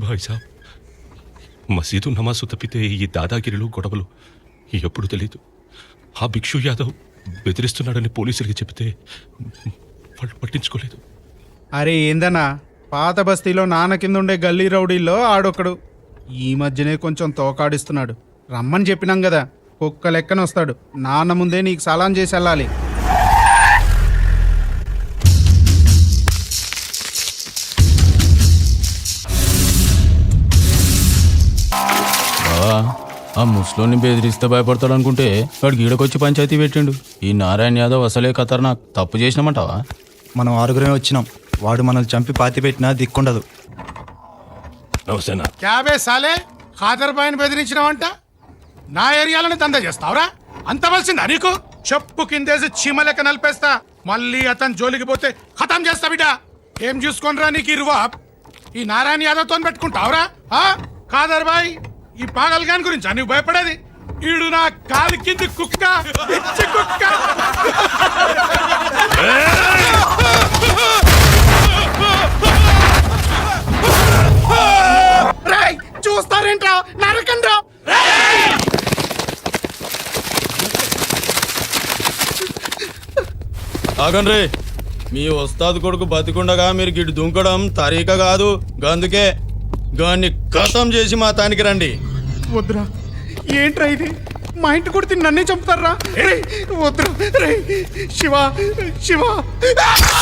భాయ్సాబ్, మసీదు నమాజు తప్పితే ఈ దాదాగిరిలు గొడవలు ఎప్పుడు తెలీదు. ఆ భిక్షు యాదవ్ బెదిరిస్తున్నాడని పోలీసులకి చెబితే వాళ్ళు పట్టించుకోలేదు. అరే ఏందన్నా, పాత బస్తీలో నాన్న కింద ఉండే గల్లీ రౌడీల్లో ఆడొక్కడు. ఈ మధ్యనే కొంచెం తోకాడిస్తున్నాడు. రమ్మని చెప్పినాం కదా, కుక్క లెక్కన వస్తాడు. నాన్న ముందే నీకు సలాం చేసి వెళ్ళాలి. ఆ ముసలోని బెదిరిస్తే భయపడతాడు అనుకుంటే వాడు గీడకొచ్చి పంచాయతీ పెట్టిండు. ఈ నారాయణ యాదవ్ అసలే ఖతర్నాక్. తప్పు చేసినామంటావా? మనం 6 వచ్చినాం. వాడు మనల్ని చంపి పాతి పెట్టినా దిక్కుండదు. క్యాబే సాలే, ఖాదర్ బాయ్ని బెదిరించినావంట. నా ఏరియాలోనే దందా చేస్తావురా? అంత వలసిందా నీకు? చెప్పు కిందేసి చీమలెక్క నలిపేస్తా. మళ్ళీ అతను జోలికి పోతే ఖతం చేస్తా బిడ్డ. ఏం చూసుకోనరా నీకు ఇరువా? ఈ నారాయణ యాదవ్తో పెట్టుకుంటావురా? ఖాదర్ బాయ్, ఈ పాగల్ గాని గురించి నువ్వు భయపడేది? ఈడు నా కాలి కింది కుక్క, పిచ్చి కుక్క. చూస్తారేంట్రా, నరకండ్రా. ఆగండ్రీ, మీ వస్తాదు కొడుకు బతికుండగా మీరు గిడ్డు దుంకడం తరీక కాదు. గందుకే గాన్ని కథం చేసి మా తానికి రండి. వద్దురా, ఏంట్రా ఇది? మా ఇంటి కొడితే నన్నే చంపుతారా? వద్దురా రే. శివ శివ.